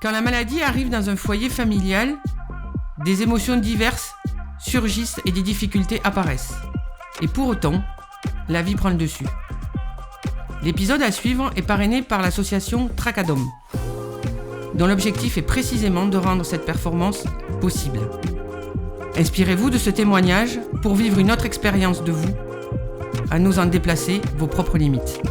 Quand la maladie arrive dans un foyer familial, des émotions diverses surgissent et des difficultés apparaissent. Et pour autant, la vie prend le dessus. L'épisode à suivre est parrainé par l'association Tracadom, dont l'objectif est précisément de rendre cette performance possible. Inspirez-vous de ce témoignage pour vivre une autre expérience de vous, en osant déplacer vos propres limites.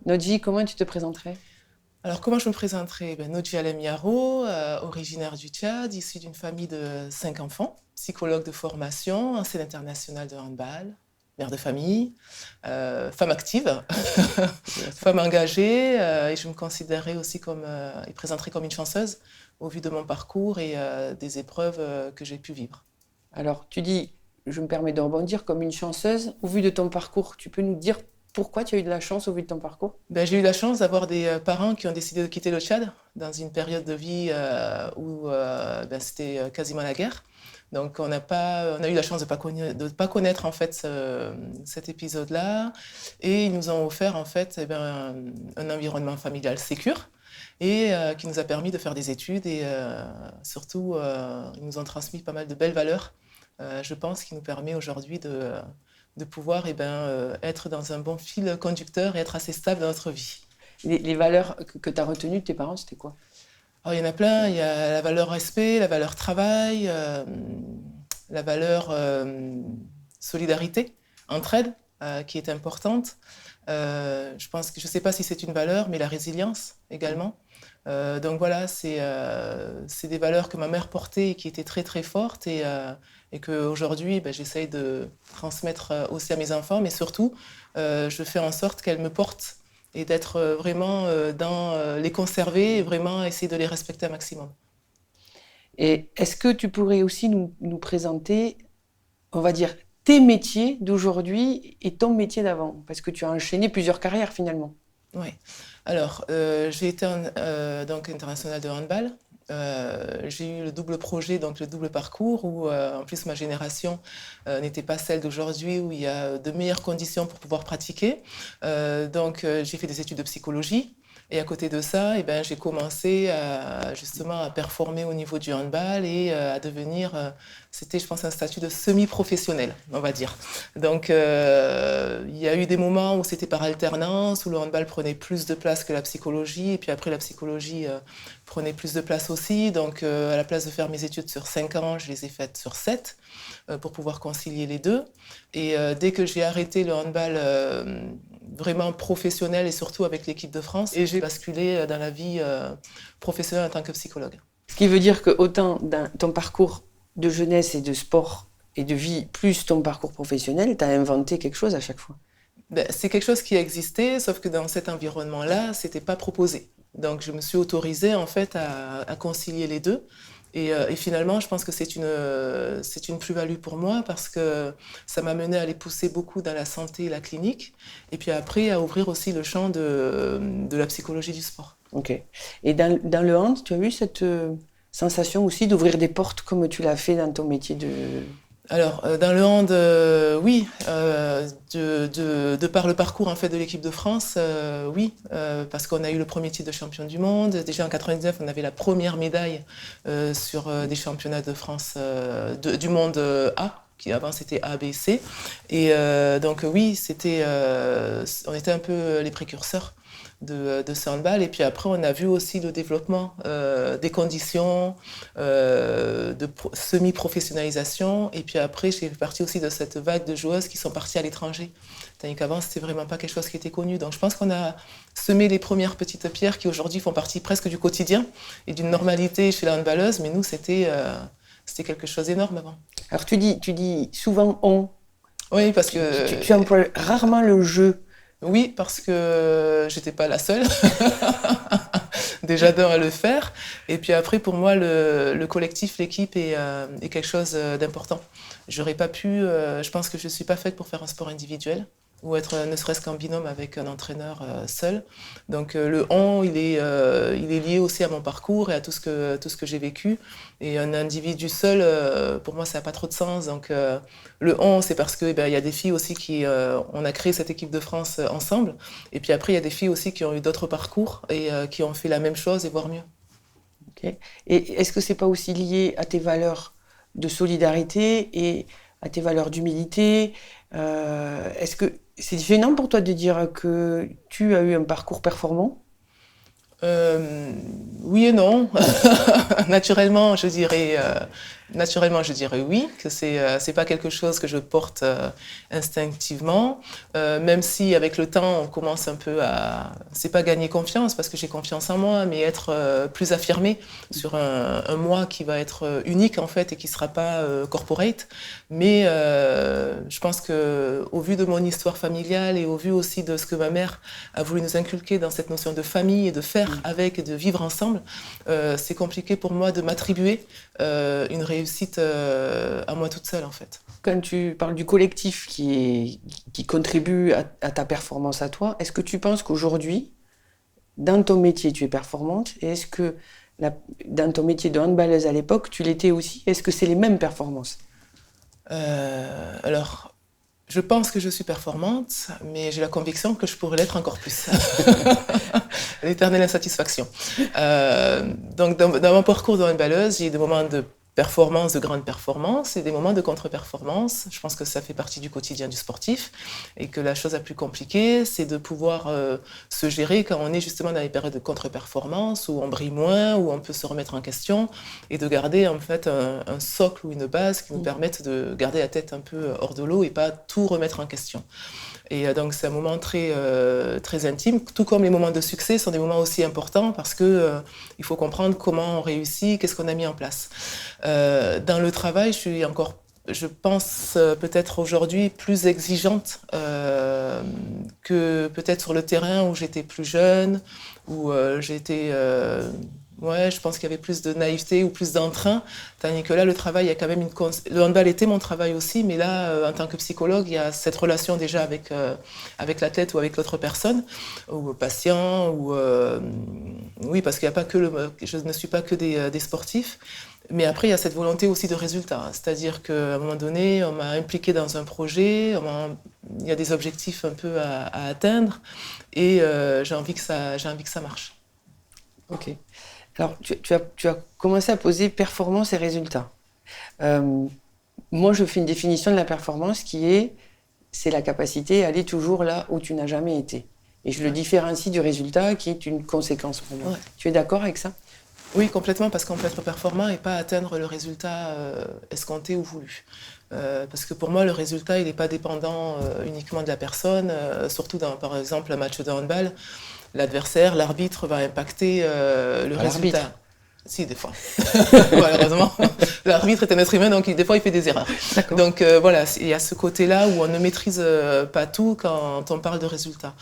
Nodji, comment tu te présenterais ? Alors, comment je me présenterais ? Nodji Alem-Yaro, originaire du Tchad, issue d'une famille de 5 enfants, psychologue de formation, ancienne internationale de handball, mère de famille, femme active, femme engagée, et je me considérais aussi et présenterais comme une chanceuse au vu de mon parcours et des épreuves que j'ai pu vivre. Alors, tu dis, je me permets de rebondir, comme une chanceuse, au vu de ton parcours, tu peux nous dire pourquoi tu as eu de la chance au vu de ton parcours ? J'ai eu la chance d'avoir des parents qui ont décidé de quitter le Tchad dans une période de vie où c'était quasiment la guerre. Donc on a eu la chance de pas connaître en fait cet épisode-là, et ils nous ont offert en fait un environnement familial sécure et qui nous a permis de faire des études, et surtout ils nous ont transmis pas mal de belles valeurs. Je pense qui nous permet aujourd'hui de pouvoir être dans un bon fil conducteur et être assez stable dans notre vie. Les valeurs que tu as retenues de tes parents, c'était quoi ? Alors, il y en a plein. Il y a la valeur respect, la valeur travail, la valeur solidarité, entraide, qui est importante. Je ne sais pas si c'est une valeur, mais la résilience également. Donc voilà, c'est des valeurs que ma mère portait et qui étaient très très fortes, et qu'aujourd'hui j'essaye de transmettre aussi à mes enfants, mais surtout je fais en sorte qu'elles me portent et d'être vraiment dans les conserver et vraiment essayer de les respecter un maximum. Et est-ce que tu pourrais aussi nous présenter, on va dire, tes métiers d'aujourd'hui et ton métier d'avant ? Parce que tu as enchaîné plusieurs carrières finalement. Oui. Alors, j'ai été donc internationale de handball. J'ai eu le double projet, donc le double parcours, où en plus ma génération n'était pas celle d'aujourd'hui, où il y a de meilleures conditions pour pouvoir pratiquer. Donc j'ai fait des études de psychologie. Et à côté de ça, j'ai commencé justement à performer au niveau du handball et à devenir, c'était je pense un statut de semi-professionnel, on va dire. Donc il y a eu des moments où c'était par alternance, où le handball prenait plus de place que la psychologie, et puis après la psychologie prenait plus de place aussi. Donc à la place de faire mes études sur 5 ans, je les ai faites sur 7 pour pouvoir concilier les deux. Et dès que j'ai arrêté le handball vraiment professionnel, et surtout avec l'équipe de France, et j'ai basculé dans la vie professionnelle en tant que psychologue. Ce qui veut dire que autant dans ton parcours de jeunesse et de sport et de vie, plus ton parcours professionnel, tu as inventé quelque chose à chaque fois. C'est quelque chose qui existait, sauf que dans cet environnement-là, c'était pas proposé. Donc je me suis autorisée en fait à concilier les deux. Et finalement, je pense que c'est une plus-value pour moi, parce que ça m'a mené à les pousser beaucoup dans la santé et la clinique, et puis après à ouvrir aussi le champ de la psychologie du sport. Ok. Et dans le hand, tu as eu cette sensation aussi d'ouvrir des portes comme tu l'as fait dans ton métier de... Alors, dans le hand, oui, de par le parcours en fait de l'équipe de France, oui, parce qu'on a eu le premier titre de champion du monde. Déjà en 99, on avait la première médaille sur des championnats de France du monde A, qui avant c'était A, B, C. Et donc oui, on était un peu les précurseurs de ce handball. Et puis après, on a vu aussi le développement des conditions de semi-professionnalisation. Et puis après, j'ai fait partie aussi de cette vague de joueuses qui sont parties à l'étranger. Tandis qu'avant, c'était vraiment pas quelque chose qui était connu. Donc je pense qu'on a semé les premières petites pierres qui aujourd'hui font partie presque du quotidien et d'une normalité chez la handballeuse. Mais nous, c'était quelque chose d'énorme avant. Alors tu dis souvent « on ». Oui, parce que... Tu emploies rarement le « je ». Oui, parce que j'étais pas la seule. déjà d'un à le faire. Et puis après, pour moi, le collectif, l'équipe est quelque chose d'important. J'aurais pas pu, je pense que je suis pas faite pour faire un sport individuel ou être ne serait-ce qu'en binôme avec un entraîneur seul. Donc le on, il est lié aussi à mon parcours et à tout ce que j'ai vécu. Et un individu seul, pour moi, ça n'a pas trop de sens. Donc le on, c'est parce que y a des filles aussi on a créé cette équipe de France ensemble. Et puis après, il y a des filles aussi qui ont eu d'autres parcours et qui ont fait la même chose et voire mieux. Okay. Et est-ce que c'est pas aussi lié à tes valeurs de solidarité et à tes valeurs d'humilité? Est-ce que c'est gênant pour toi de dire que tu as eu un parcours performant? Oui et non. Naturellement, je dirais oui, que c'est pas quelque chose que je porte instinctivement, même si avec le temps on commence un peu c'est pas gagner confiance parce que j'ai confiance en moi, mais être plus affirmé sur un moi qui va être unique en fait et qui sera pas corporate. Mais je pense que au vu de mon histoire familiale et au vu aussi de ce que ma mère a voulu nous inculquer dans cette notion de famille et de faire avec et de vivre ensemble, c'est compliqué pour moi de m'attribuer une réussite à moi toute seule en fait. Quand tu parles du collectif qui contribue à ta performance à toi, est-ce que tu penses qu'aujourd'hui, dans ton métier, tu es performante? Et est-ce que dans ton métier de handballeuse à l'époque, tu l'étais aussi? Est-ce que c'est les mêmes performances? Alors, je pense que je suis performante, mais j'ai la conviction que je pourrais l'être encore plus. L'éternelle insatisfaction. Donc, dans mon parcours de handballeuse, j'ai eu des moments de performance, de grande performance, et des moments de contre-performance. Je pense que ça fait partie du quotidien du sportif, et que la chose la plus compliquée, c'est de pouvoir se gérer quand on est justement dans les périodes de contre-performance, où on brille moins, où on peut se remettre en question, et de garder en fait un socle ou une base qui nous permette de garder la tête un peu hors de l'eau et pas tout remettre en question. Et donc c'est un moment très, très intime, tout comme les moments de succès sont des moments aussi importants parce que il faut comprendre comment on réussit, qu'est-ce qu'on a mis en place. Dans le travail, je pense peut-être aujourd'hui plus exigeante que peut-être sur le terrain où j'étais plus jeune, où j'étais... Ouais, je pense qu'il y avait plus de naïveté ou plus d'entrain, tandis que là, le travail, il y a quand même le handball était mon travail aussi, mais là, en tant que psychologue, il y a cette relation déjà avec l'athlète ou avec l'autre personne, ou patient, ou oui, parce qu'il y a pas que je ne suis pas que des sportifs, mais après, il y a cette volonté aussi de résultat, c'est-à-dire qu'à un moment donné, on m'a impliqué dans un projet, il y a des objectifs un peu à atteindre, et j'ai envie que ça marche. Ok. Alors, tu as commencé à poser performance et résultat. Moi, je fais une définition de la performance c'est la capacité à aller toujours là où tu n'as jamais été. Et je le différencie du résultat qui est une conséquence pour moi. Ouais. Tu es d'accord avec ça? Oui, complètement, parce qu'on peut être performant et pas atteindre le résultat escompté ou voulu. Parce que pour moi, le résultat, il n'est pas dépendant uniquement de la personne, surtout dans, par exemple, un match de handball. L'adversaire, l'arbitre va impacter le résultat. Si, des fois. Malheureusement. L'arbitre est un être humain, donc des fois il fait des erreurs. D'accord. Donc voilà, il y a ce côté-là où on ne maîtrise pas tout quand on parle de résultats.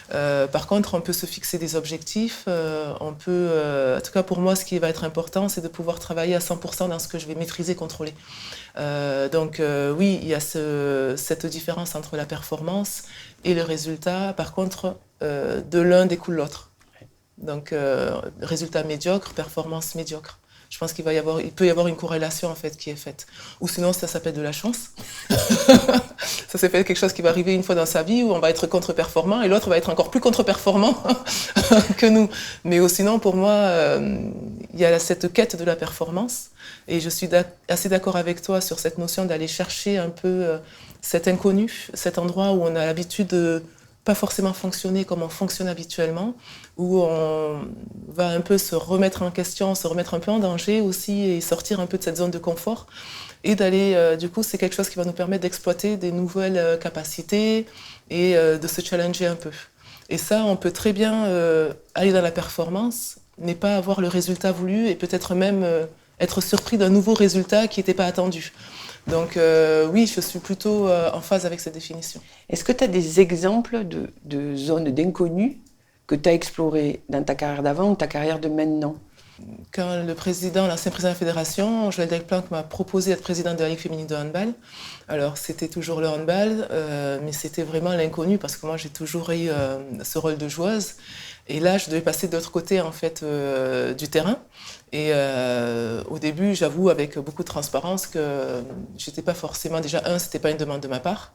Par contre, on peut se fixer des objectifs. On peut, en tout cas pour moi, ce qui va être important, c'est de pouvoir travailler à 100% dans ce que je vais maîtriser, contrôler. Donc oui, il y a cette différence entre la performance et le résultat. Par contre, de l'un découle l'autre. Donc, résultat médiocre, performance médiocre. Je pense il peut y avoir une corrélation en fait qui est faite. Ou sinon, ça s'appelle de la chance. Ça s'appelle quelque chose qui va arriver une fois dans sa vie où on va être contre-performant et l'autre va être encore plus contre-performant que nous. Mais sinon, pour moi, il y a cette quête de la performance. Et je suis assez d'accord avec toi sur cette notion d'aller chercher un peu cet inconnu, cet endroit où on a l'habitude de pas forcément fonctionner comme on fonctionne habituellement, où on va un peu se remettre en question, se remettre un peu en danger aussi et sortir un peu de cette zone de confort. Et d'aller, du coup, c'est quelque chose qui va nous permettre d'exploiter des nouvelles capacités et de se challenger un peu. Et ça, on peut très bien aller dans la performance, mais pas avoir le résultat voulu et peut-être même être surpris d'un nouveau résultat qui n'était pas attendu. Donc oui, je suis plutôt en phase avec cette définition. Est-ce que tu as des exemples de zones d'inconnu que tu as exploré dans ta carrière d'avant ou ta carrière de maintenant? Quand l'ancien président de la fédération, Joël Delplanque, m'a proposé d'être président de la Ligue féminine de handball, alors c'était toujours le handball, mais c'était vraiment l'inconnu parce que moi j'ai toujours eu ce rôle de joueuse. Et là, je devais passer de l'autre côté en fait, du terrain. Et au début, j'avoue avec beaucoup de transparence que j'étais pas forcément... Déjà, c'était pas une demande de ma part.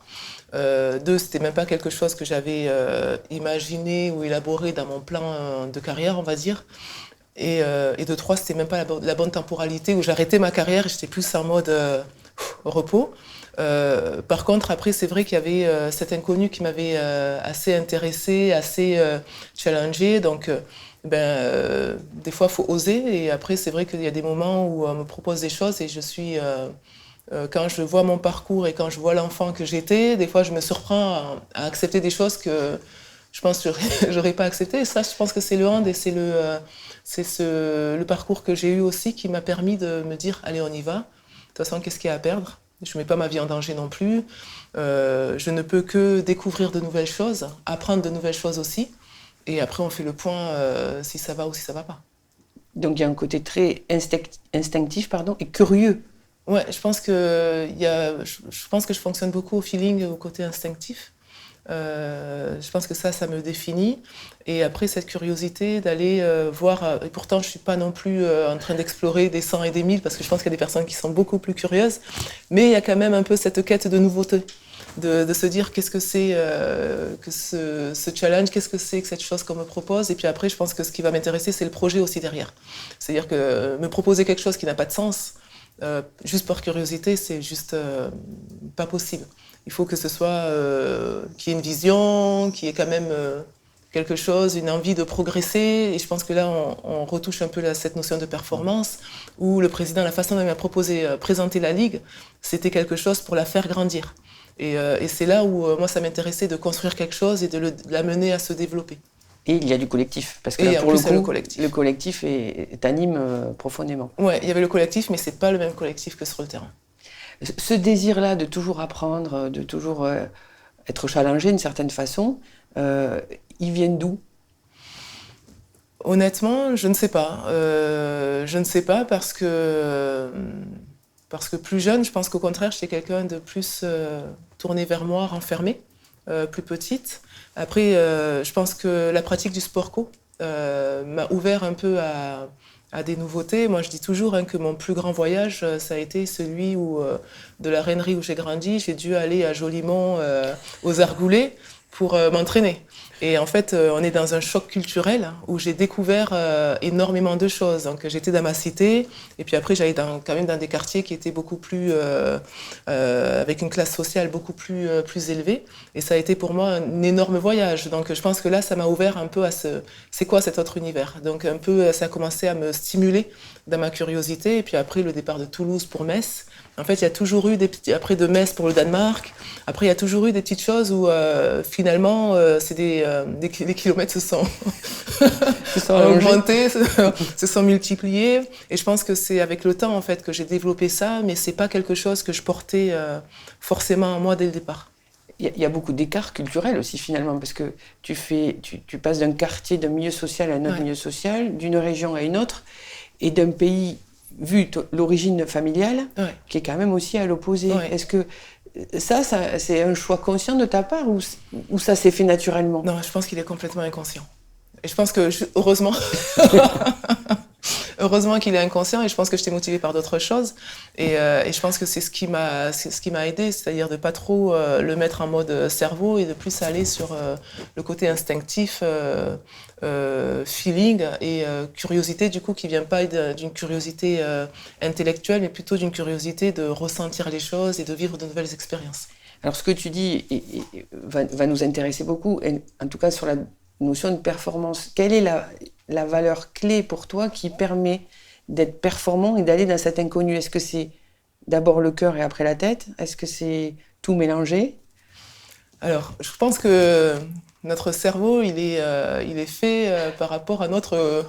Deux, c'était même pas quelque chose que j'avais imaginé ou élaboré dans mon plan de carrière, on va dire. Et de trois, c'était même pas la bonne temporalité où j'arrêtais ma carrière et j'étais plus en mode repos. Par contre, après, c'est vrai qu'il y avait cet inconnu qui m'avait assez intéressée, assez challengée. Donc, des fois, il faut oser. Et après, c'est vrai qu'il y a des moments où on me propose des choses et je suis... quand je vois mon parcours et quand je vois l'enfant que j'étais, des fois, je me surprends à accepter des choses que je pense que j'aurais pas accepté. Et ça, je pense que c'est le hand et c'est le parcours que j'ai eu aussi qui m'a permis de me dire, allez, on y va. De toute façon, qu'est-ce qu'il y a à perdre ? Je ne mets pas ma vie en danger non plus. Je ne peux que découvrir de nouvelles choses, apprendre de nouvelles choses aussi. Et après, on fait le point si ça va ou si ça ne va pas. Donc, il y a un côté très instinctif et curieux. Ouais, je pense que je fonctionne beaucoup au feeling, au côté instinctif. Je pense que ça me définit. Et après, cette curiosité d'aller voir... et pourtant, je ne suis pas non plus en train d'explorer des 100 et des 1000, parce que je pense qu'il y a des personnes qui sont beaucoup plus curieuses. Mais il y a quand même un peu cette quête de nouveauté, de se dire qu'est-ce que c'est que ce challenge, qu'est-ce que c'est que cette chose qu'on me propose. Et puis après, je pense que ce qui va m'intéresser, c'est le projet aussi derrière. C'est-à-dire que me proposer quelque chose qui n'a pas de sens, juste par curiosité, c'est juste pas possible. Il faut que ce soit qu'il y ait une vision, qu'il y ait quand même quelque chose, une envie de progresser. Et je pense que là, on retouche un peu cette notion de performance, où le président, la façon dont il m'a proposé présenter la Ligue, c'était quelque chose pour la faire grandir. Et c'est là où moi, ça m'intéressait de construire quelque chose et de l'amener à se développer. Et il y a du collectif, parce que là, pour le coup, le collectif t'anime profondément. Oui, il y avait le collectif, mais c'est pas le même collectif que sur le terrain. Ce désir-là de toujours apprendre, de toujours être challengé d'une certaine façon, ils viennent d'où ? Honnêtement, je ne sais pas. Je ne sais pas parce que plus jeune, je pense qu'au contraire, j'étais quelqu'un de plus tourné vers moi, renfermé, plus petite. Après, je pense que la pratique du sport co m'a ouvert un peu à des nouveautés. Moi, je dis toujours que mon plus grand voyage, ça a été celui de la Rainerie où j'ai grandi. J'ai dû aller à Jolimont, aux Argoulets, pour m'entraîner. Et en fait, on est dans un choc culturel où j'ai découvert énormément de choses. Donc, j'étais dans ma cité, et puis après, j'allais quand même dans des quartiers qui étaient beaucoup plus... avec une classe sociale beaucoup plus élevée. Et ça a été pour moi un énorme voyage. Donc, je pense que là, ça m'a ouvert un peu à c'est quoi cet autre univers ? Donc, un peu, ça a commencé à me stimuler dans ma curiosité. Et puis après, le départ de Toulouse pour Metz. En fait, il y a toujours eu après de Metz pour le Danemark. Après, il y a toujours eu des petites choses où finalement, les kilomètres se sont augmentés, se sont multipliés. Et je pense que c'est avec le temps en fait que j'ai développé ça, mais c'est pas quelque chose que je portais forcément en moi dès le départ. Il y a beaucoup d'écarts culturels aussi finalement, parce que tu passes d'un quartier, d'un milieu social à un autre milieu social, d'une région à une autre, et d'un pays, vu l'origine familiale, qui est quand même aussi à l'opposé. Ouais. Est-ce que ça, c'est un choix conscient de ta part ou ça s'est fait naturellement ? Non, je pense qu'il est complètement inconscient. Et je pense que, heureusement, heureusement qu'il est inconscient, et je pense que j'étais motivée par d'autres choses. Et je pense que c'est ce qui m'a aidée, c'est-à-dire de ne pas trop le mettre en mode cerveau et de plus aller sur le côté instinctif, feeling et curiosité, du coup, qui ne vient pas d'une curiosité intellectuelle, mais plutôt d'une curiosité de ressentir les choses et de vivre de nouvelles expériences. Alors, ce que tu dis va nous intéresser beaucoup, et en tout cas sur la notion de performance. Quelle est la valeur clé pour toi qui permet d'être performant et d'aller dans cet inconnu ? Est-ce que c'est d'abord le cœur et après la tête ? Est-ce que c'est tout mélangé ? Alors, je pense que notre cerveau, il est fait par rapport à notre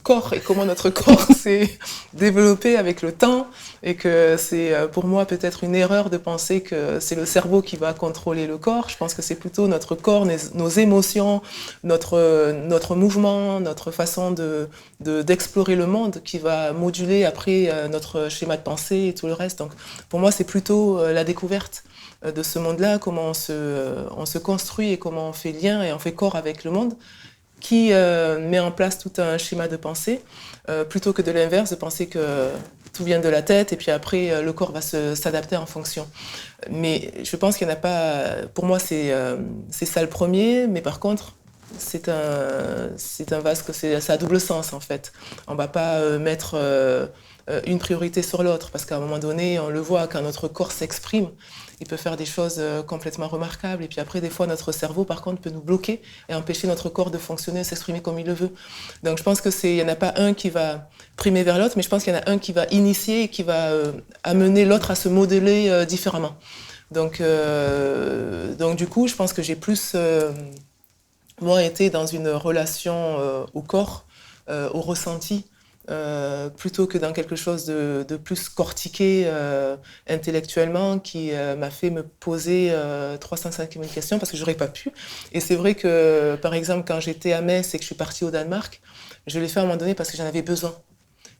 corps et comment notre corps s'est développé avec le temps et que c'est pour moi peut-être une erreur de penser que c'est le cerveau qui va contrôler le corps. Je pense que c'est plutôt notre corps, nos émotions, notre mouvement, notre façon d'explorer le monde qui va moduler après notre schéma de pensée et tout le reste. Donc pour moi c'est plutôt la découverte de ce monde-là, comment on se construit et comment on fait lien et on fait corps avec le monde, qui met en place tout un schéma de pensée, plutôt que de l'inverse, de penser que tout vient de la tête et puis après le corps va s'adapter en fonction. Mais je pense qu'il n'y en a pas... Pour moi, c'est ça le premier, mais par contre, c'est un vase que ça a double sens en fait. On ne va pas mettre une priorité sur l'autre, parce qu'à un moment donné, on le voit, quand notre corps s'exprime, il peut faire des choses complètement remarquables. Et puis après, des fois, notre cerveau, par contre, peut nous bloquer et empêcher notre corps de fonctionner, de s'exprimer comme il le veut. Donc je pense qu'il n'y en a pas un qui va primer vers l'autre, mais je pense qu'il y en a un qui va initier et qui va amener l'autre à se modeler différemment. Donc du coup, je pense que j'ai plus, moi, été dans une relation au corps, au ressenti, plutôt que dans quelque chose de plus cortiqué intellectuellement qui m'a fait me poser 305 000 questions parce que j'aurais pas pu. Et c'est vrai que, par exemple, quand j'étais à Metz et que je suis partie au Danemark, je l'ai fait à un moment donné parce que j'en avais besoin.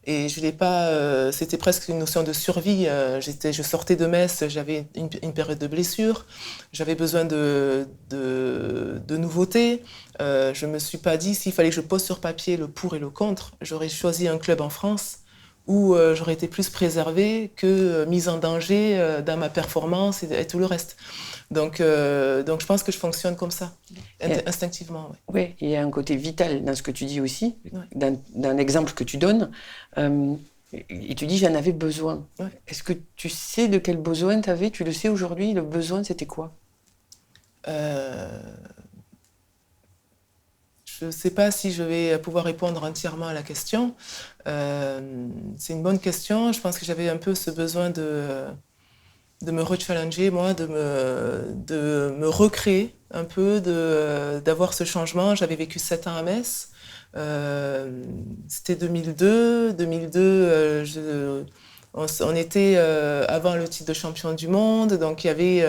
Et je l'ai pas. C'était presque une notion de survie. Je sortais de Metz, j'avais une période de blessure, j'avais besoin de nouveautés. Je me suis pas dit s'il fallait que je pose sur papier le pour et le contre, j'aurais choisi un club en France où j'aurais été plus préservée que mise en danger dans ma performance et tout le reste. Donc je pense que je fonctionne comme ça, instinctivement. Oui, il y a un côté vital dans ce que tu dis aussi, d'un exemple que tu donnes. Et tu dis, j'en avais besoin. Ouais. Est-ce que tu sais de quel besoin tu avais ? Tu le sais aujourd'hui, le besoin, c'était quoi ? Je ne sais pas si je vais pouvoir répondre entièrement à la question. C'est une bonne question. Je pense que j'avais un peu ce besoin de me rechallenger, moi, de me recréer un peu, d'avoir ce changement. J'avais vécu 7 ans à Metz. C'était 2002. 2002, on était avant le titre de champion du monde, donc il y avait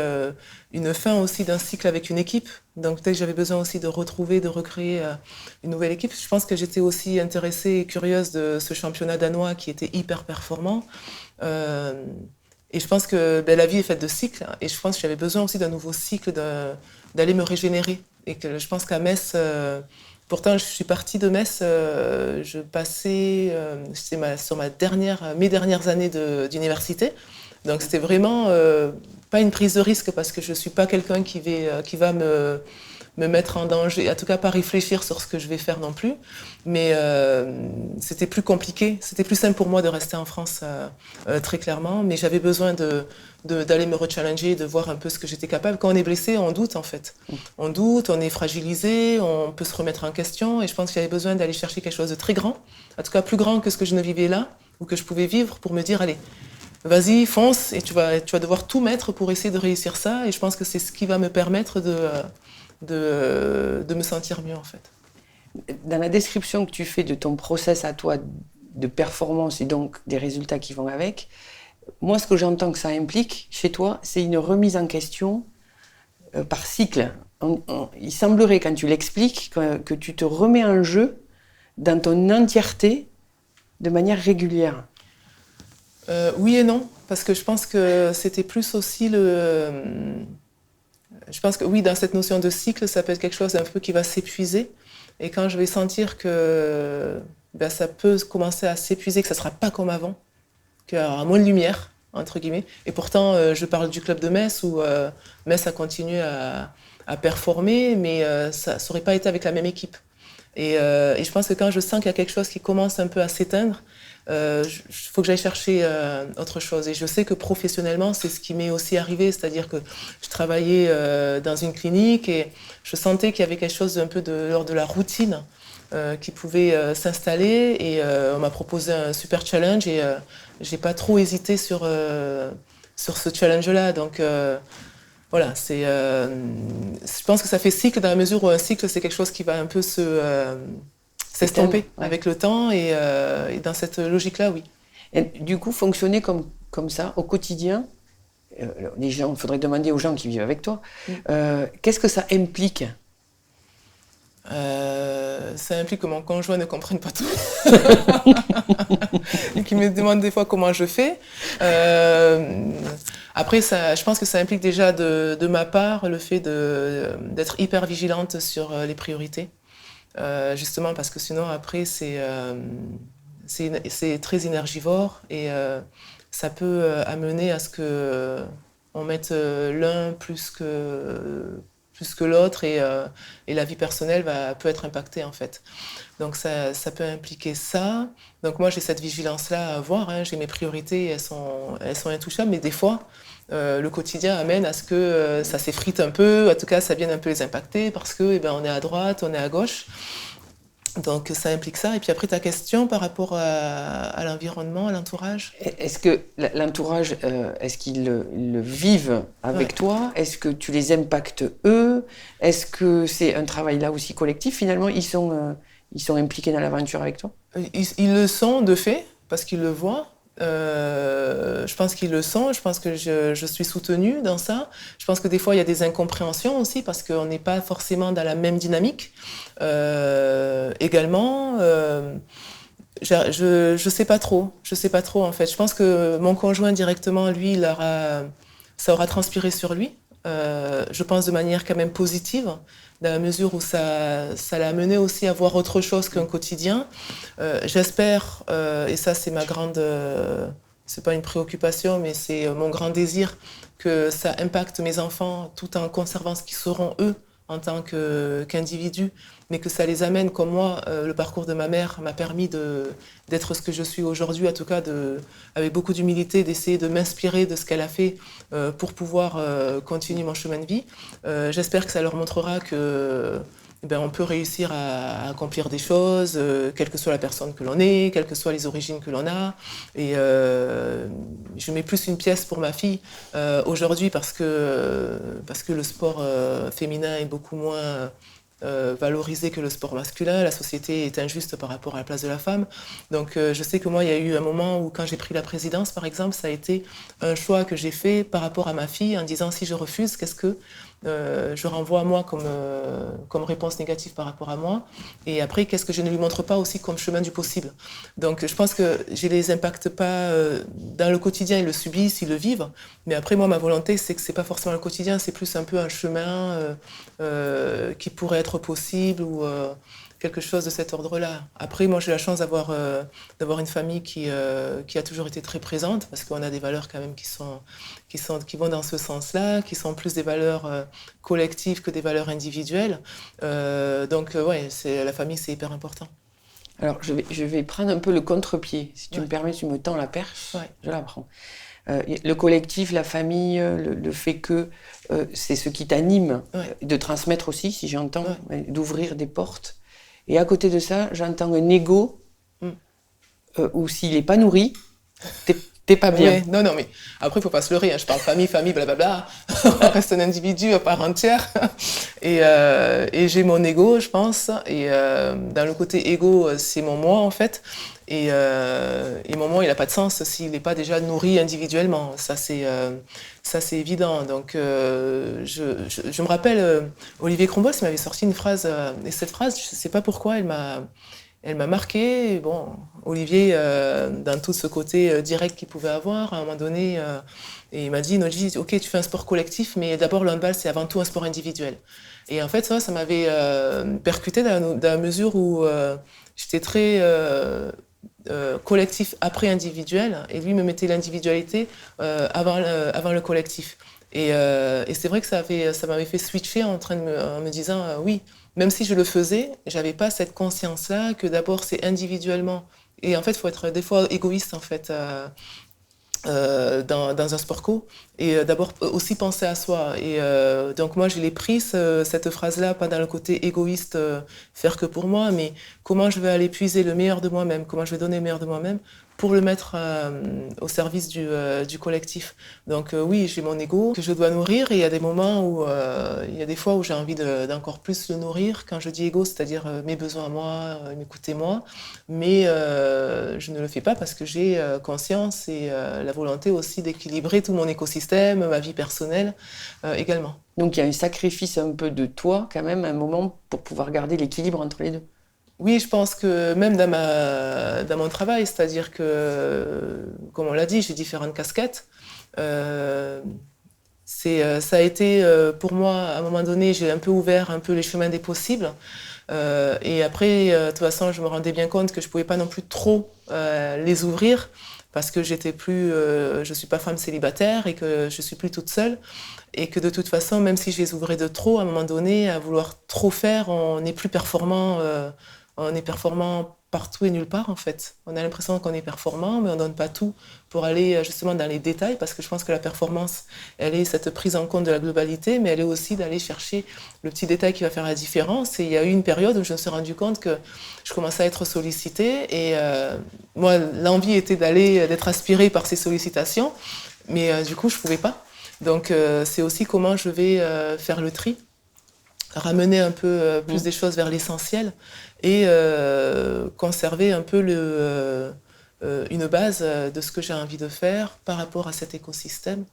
une fin aussi d'un cycle avec une équipe. Donc peut-être que j'avais besoin aussi de retrouver, de recréer une nouvelle équipe. Je pense que j'étais aussi intéressée et curieuse de ce championnat danois qui était hyper performant. Et je pense que la vie est faite de cycles, et je pense que j'avais besoin aussi d'un nouveau cycle, d'aller me régénérer. Et que je pense qu'à Metz, pourtant je suis partie de Metz, je passais, c'était sur mes dernières années d'université, donc c'était vraiment pas une prise de risque, parce que je suis pas quelqu'un qui va me mettre en danger, en tout cas pas réfléchir sur ce que je vais faire non plus, mais c'était plus compliqué, c'était plus simple pour moi de rester en France très clairement, mais j'avais besoin d'aller me rechallenger, de voir un peu ce que j'étais capable. Quand on est blessé, on doute en fait, on doute, on est fragilisé, on peut se remettre en question, et je pense que j'avais besoin d'aller chercher quelque chose de très grand, en tout cas plus grand que ce que je ne vivais là, ou que je pouvais vivre, pour me dire allez, vas-y, fonce, et tu vas devoir tout mettre pour essayer de réussir ça, et je pense que c'est ce qui va me permettre de me sentir mieux en fait. Dans la description que tu fais de ton process à toi de performance et donc des résultats qui vont avec, moi ce que j'entends que ça implique chez toi, c'est une remise en question par cycle. Il semblerait quand tu l'expliques que tu te remets en jeu dans ton entièreté de manière régulière. Oui et non, parce que je pense que c'était plus aussi je pense que oui, dans cette notion de cycle, ça peut être quelque chose un peu qui va s'épuiser. Et quand je vais sentir que ça peut commencer à s'épuiser, que ça ne sera pas comme avant, qu'il y aura moins de lumière, entre guillemets. Et pourtant, je parle du club de Metz, où Metz a continué à performer, mais ça n'aurait pas été avec la même équipe. Et je pense que quand je sens qu'il y a quelque chose qui commence un peu à s'éteindre, faut que j'aille chercher autre chose. Et je sais que professionnellement, c'est ce qui m'est aussi arrivé, c'est-à-dire que je travaillais dans une clinique et je sentais qu'il y avait quelque chose un peu de l'ordre de la routine qui pouvait s'installer, et on m'a proposé un super challenge, et j'ai pas trop hésité sur ce challenge-là. Donc voilà, je pense que ça fait cycle, dans la mesure où un cycle, c'est quelque chose qui va un peu s'estomper avec le temps et dans cette logique-là, oui. Et du coup, fonctionner comme ça au quotidien, les gens, il faudrait demander aux gens qui vivent avec toi, qu'est-ce que ça implique ? Ça implique que mon conjoint ne comprenne pas tout et qu'il me demande des fois comment je fais. Après, je pense que ça implique déjà de ma part le fait d'être hyper vigilante sur les priorités. Justement parce que sinon après c'est très énergivore et ça peut amener à ce que on mette l'un plus que l'autre et la vie personnelle peut être impactée en fait. Donc ça peut impliquer ça. Donc moi j'ai cette vigilance-là à voir, j'ai mes priorités, elles sont intouchables, mais des fois le quotidien amène à ce que ça s'effrite un peu, en tout cas ça vienne un peu les impacter parce que on est à droite, on est à gauche. Donc ça implique ça. Et puis après ta question par rapport à l'environnement, à l'entourage. Est-ce que l'entourage, est-ce qu'ils le vivent avec toi ? Est-ce que tu les impactes eux ? Est-ce que c'est un travail là aussi collectif ? Finalement, ils sont impliqués dans l'aventure avec toi ? Ils le sont de fait, parce qu'ils le voient. Je pense qu'ils le sont, je pense que je suis soutenue dans ça. Je pense que des fois il y a des incompréhensions aussi parce qu'on n'est pas forcément dans la même dynamique. Également, je sais pas trop en fait. Je pense que mon conjoint directement, lui, ça aura transpiré sur lui. Je pense de manière quand même positive, dans la mesure où ça l'a amené aussi à voir autre chose qu'un quotidien. J'espère, et ça c'est c'est pas une préoccupation, mais c'est mon grand désir, que ça impacte mes enfants tout en conservant ce qu'ils seront eux en tant qu'individus, mais que ça les amène comme moi. Le parcours de ma mère m'a permis d'être ce que je suis aujourd'hui, en tout cas avec beaucoup d'humilité, d'essayer de m'inspirer de ce qu'elle a fait pour pouvoir continuer mon chemin de vie. J'espère que ça leur montrera que on peut réussir à accomplir des choses, quelle que soit la personne que l'on est, quelles que soient les origines que l'on a. Et je mets plus une pièce pour ma fille aujourd'hui parce que le sport féminin est beaucoup moins valorisé que le sport masculin. La société est injuste par rapport à la place de la femme. Donc je sais que moi, il y a eu un moment où quand j'ai pris la présidence, par exemple, ça a été un choix que j'ai fait par rapport à ma fille en disant si je refuse, qu'est-ce que je renvoie à moi comme réponse négative par rapport à moi, et après qu'est-ce que je ne lui montre pas aussi comme chemin du possible. Donc je pense que je ne les impacte pas dans le quotidien, ils le subissent, ils le vivent, mais après moi ma volonté c'est que c'est pas forcément le quotidien, c'est plus un peu un chemin qui pourrait être possible ou quelque chose de cet ordre-là. Après, moi, j'ai la chance d'avoir une famille qui a toujours été très présente, parce qu'on a des valeurs quand même qui vont dans ce sens-là, qui sont plus des valeurs collectives que des valeurs individuelles. Donc, ouais, la famille, c'est hyper important. Alors, je vais prendre un peu le contre-pied. Si tu me permets, tu me tends la perche, je la prends. Le collectif, la famille, le fait que c'est ce qui t'anime, de transmettre aussi, si j'entends, d'ouvrir des portes. Et à côté de ça, j'entends un ego où s'il n'est pas nourri, t'es pas bien. Ouais, non, mais après, il ne faut pas se leurrer. Je parle famille, blablabla. On reste un individu à part entière. Et j'ai mon ego, je pense. Et dans le côté ego, c'est mon moi, en fait. Et mon moi, il n'a pas de sens s'il n'est pas déjà nourri individuellement. Ça, c'est évident. Donc, je me rappelle, Olivier Crombos m'avait sorti une phrase. Et cette phrase, je ne sais pas pourquoi, elle m'a marquée. Et bon, Olivier, dans tout ce côté direct qu'il pouvait avoir, à un moment donné, et il m'a dit, Nodji, ok, tu fais un sport collectif, mais d'abord, le handball, c'est avant tout un sport individuel. Et en fait, ça m'avait percuté dans la mesure où j'étais très collectif après individuel, et lui me mettait l'individualité avant le collectif. Et c'est vrai que ça m'avait fait switcher en me disant, oui, même si je le faisais, j'avais pas cette conscience-là que d'abord c'est individuellement. Et en fait, il faut être des fois égoïste en fait dans un sport co. Et d'abord aussi penser à soi. Et donc moi, je l'ai pris cette phrase-là, pas dans le côté égoïste, faire que pour moi, mais comment je vais aller puiser le meilleur de moi-même, comment je vais donner le meilleur de moi-même pour le mettre au service du collectif. Donc oui, j'ai mon ego que je dois nourrir et il y a des moments où, il y a des fois où j'ai envie d'encore plus le nourrir. Quand je dis ego, c'est-à-dire mes besoins à moi, m'écouter moi, mais je ne le fais pas parce que j'ai conscience et la volonté aussi d'équilibrer tout mon écosystème, ma vie personnelle également. Donc il y a un sacrifice un peu de toi quand même à un moment pour pouvoir garder l'équilibre entre les deux. Oui, je pense que même dans mon travail, c'est-à-dire que, comme on l'a dit, j'ai différentes casquettes. Ça a été pour moi, à un moment donné, j'ai un peu ouvert un peu les chemins des possibles. Et après, de toute façon, je me rendais bien compte que je ne pouvais pas non plus trop les ouvrir parce que je suis pas femme célibataire et que je suis plus toute seule. Et que de toute façon, même si je les ouvrais de trop, à un moment donné, à vouloir trop faire, on n'est plus performant. On est performant partout et nulle part, en fait. On a l'impression qu'on est performant, mais on ne donne pas tout pour aller justement dans les détails, parce que je pense que la performance, elle est cette prise en compte de la globalité, mais elle est aussi d'aller chercher le petit détail qui va faire la différence. Et il y a eu une période où je me suis rendu compte que je commençais à être sollicitée, et moi, l'envie était d'être aspirée par ces sollicitations, mais du coup, je ne pouvais pas. Donc, c'est aussi comment je vais faire le tri, ramener un peu plus des choses vers l'essentiel et conserver un peu une base de ce que j'ai envie de faire par rapport à cet écosystème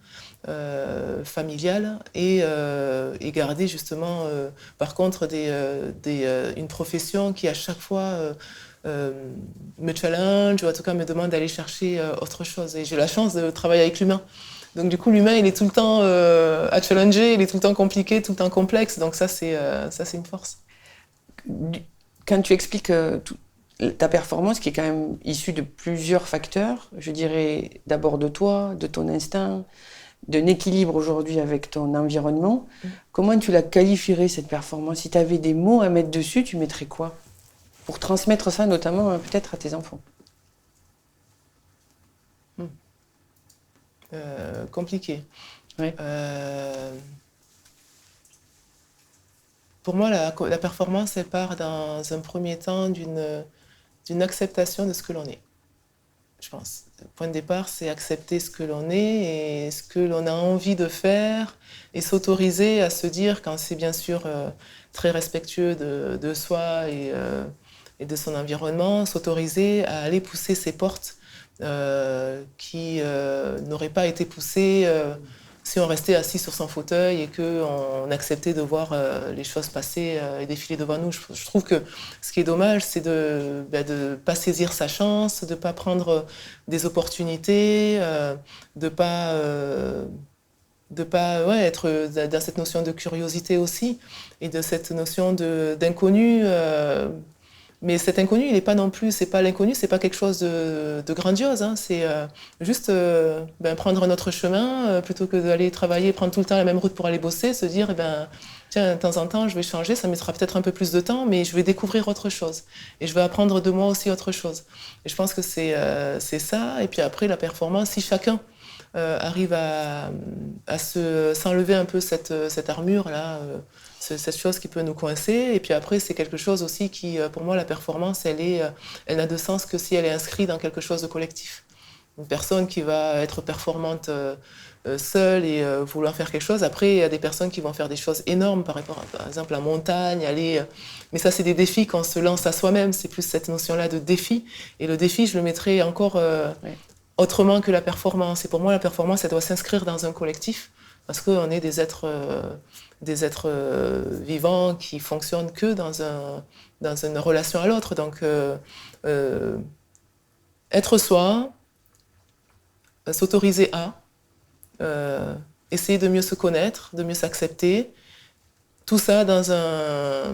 familial et garder justement, par contre, une profession qui à chaque fois me challenge ou en tout cas me demande d'aller chercher autre chose. Et j'ai la chance de travailler avec l'humain. Donc du coup, l'humain, il est tout le temps à challenger, il est tout le temps compliqué, tout le temps complexe. Donc ça, c'est une force. Quand tu expliques ta performance, qui est quand même issue de plusieurs facteurs, je dirais d'abord de toi, de ton instinct, d'un équilibre aujourd'hui avec ton environnement, comment tu la qualifierais, cette performance? Si tu avais des mots à mettre dessus, tu mettrais quoi? Pour transmettre ça notamment peut-être à tes enfants. Compliqué. Ouais. Pour moi, la performance, elle part dans un premier temps d'une acceptation de ce que l'on est, je pense. Le point de départ, c'est accepter ce que l'on est et ce que l'on a envie de faire et s'autoriser à se dire, quand c'est bien sûr très respectueux de soi et de son environnement, s'autoriser à aller pousser ses portes qui n'aurait pas été poussé si on restait assis sur son fauteuil et qu'on acceptait de voir les choses passer et défiler devant nous. Je trouve que ce qui est dommage, c'est de ne pas saisir sa chance, de ne pas prendre des opportunités, de ne pas être dans cette notion de curiosité aussi et de cette notion d'inconnu. Mais cet inconnu, il n'est pas non plus, c'est pas l'inconnu, c'est pas quelque chose de grandiose. Hein. C'est juste prendre un autre chemin plutôt que d'aller travailler, prendre tout le temps la même route pour aller bosser, se dire tiens, de temps en temps, je vais changer, ça mettra peut-être un peu plus de temps, mais je vais découvrir autre chose et je vais apprendre de moi aussi autre chose. Et je pense que c'est ça. Et puis après, la performance, si chacun arrive à s'enlever un peu cette armure là. Cette chose qui peut nous coincer. Et puis après, c'est quelque chose aussi qui, pour moi, la performance, elle n'a de sens que si elle est inscrite dans quelque chose de collectif. Une personne qui va être performante seule et vouloir faire quelque chose. Après, il y a des personnes qui vont faire des choses énormes, par exemple la montagne, aller... Mais ça, c'est des défis qu'on se lance à soi-même. C'est plus cette notion-là de défi. Et le défi, je le mettrais encore autrement que la performance. Et pour moi, la performance, elle doit s'inscrire dans un collectif parce qu'on est des êtres vivants qui fonctionnent que dans une relation à l'autre. Donc, être soi, s'autoriser à, essayer de mieux se connaître, de mieux s'accepter, tout ça dans un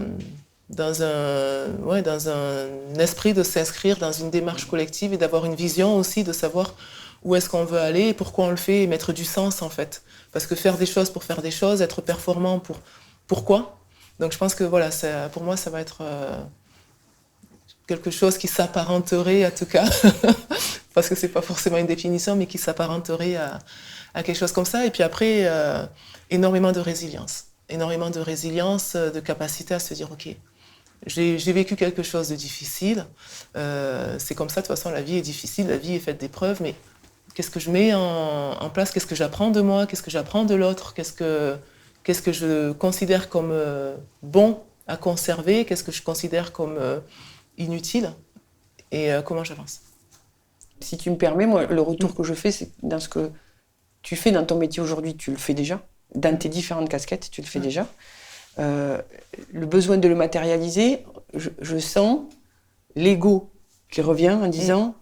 esprit de s'inscrire dans une démarche collective et d'avoir une vision aussi, de savoir où est-ce qu'on veut aller et pourquoi on le fait et mettre du sens en fait. Parce que faire des choses pour faire des choses, être performant pourquoi. Donc je pense que voilà, pour moi ça va être quelque chose qui s'apparenterait en tout cas, parce que c'est pas forcément une définition, mais qui s'apparenterait à quelque chose comme ça. Et puis après, énormément de résilience, de capacité à se dire ok, j'ai vécu quelque chose de difficile. C'est comme ça, de toute façon, la vie est difficile, la vie est faite d'épreuves, mais qu'est-ce que je mets en place? Qu'est-ce que j'apprends de moi? Qu'est-ce que j'apprends de l'autre? Qu'est-ce que je considère comme bon à conserver? Qu'est-ce que je considère comme inutile? Et comment j'avance? Si tu me permets, moi, le retour que je fais, c'est dans ce que tu fais dans ton métier aujourd'hui, tu le fais déjà. Dans tes différentes casquettes, tu le fais déjà. Le besoin de le matérialiser, je sens l'ego qui revient en disant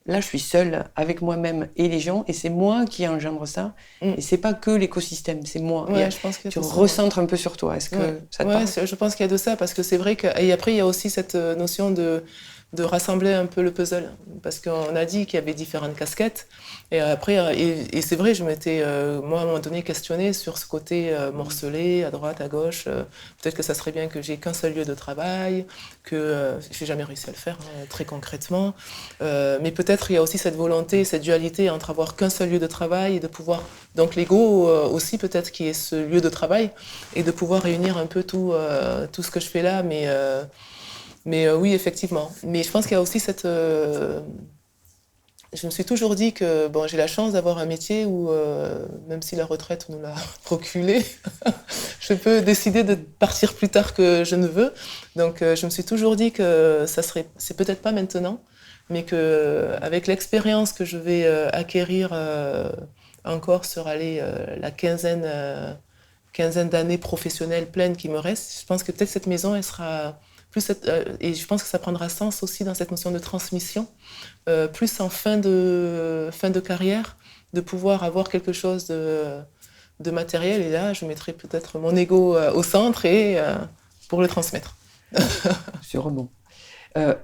là je suis seule avec moi-même et les gens et c'est moi qui engendre ça et c'est pas que l'écosystème, c'est moi. Ouais, je pense qu'il y a tu de ça, recentres un peu sur toi. Est-ce que ça te parle? Je pense qu'il y a de ça parce que c'est vrai que et après il y a aussi cette notion de rassembler un peu le puzzle parce qu'on a dit qu'il y avait différentes casquettes et après et c'est vrai je m'étais moi à un moment donné questionnée sur ce côté morcelé à droite à gauche peut-être que ça serait bien que j'ai qu'un seul lieu de travail que j'ai jamais réussi à le faire très concrètement mais peut-être il y a aussi cette volonté cette dualité entre avoir qu'un seul lieu de travail et de pouvoir donc l'ego aussi peut-être qui est ce lieu de travail et de pouvoir réunir un peu tout ce que je fais là mais oui, effectivement. Mais je pense qu'il y a aussi cette... Je me suis toujours dit que bon, j'ai la chance d'avoir un métier où, même si la retraite nous l'a reculé, je peux décider de partir plus tard que je ne veux. Donc je me suis toujours dit que c'est peut-être pas maintenant, mais qu'avec l'expérience que je vais acquérir encore sur la quinzaine d'années professionnelles pleines qui me restent, je pense que peut-être cette maison, elle sera... et je pense que ça prendra sens aussi dans cette notion de transmission, plus en fin de carrière, de pouvoir avoir quelque chose de matériel. Et là, je mettrai peut-être mon ego au centre et pour le transmettre. Sûrement.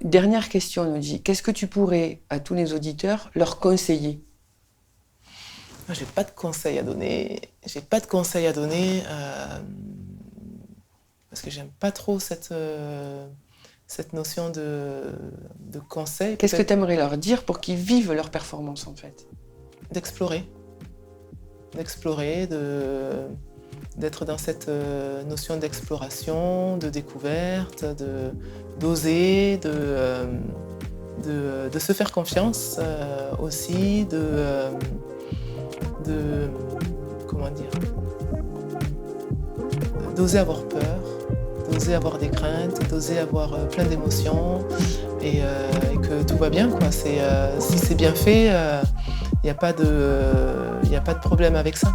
Dernière question, on nous dit, qu'est-ce que tu pourrais, à tous les auditeurs, leur conseiller? Moi, j'ai pas de conseils à donner. Parce que j'aime pas trop cette notion de conseil. Qu'est-ce que tu aimerais leur dire pour qu'ils vivent leur performance, en fait? D'explorer, d'être dans cette notion d'exploration, de découverte, d'oser, de se faire confiance aussi, comment dire, d'oser avoir peur, d'oser avoir des craintes, d'oser avoir plein d'émotions et que tout va bien, quoi. Si c'est bien fait, il n'y a pas de problème avec ça.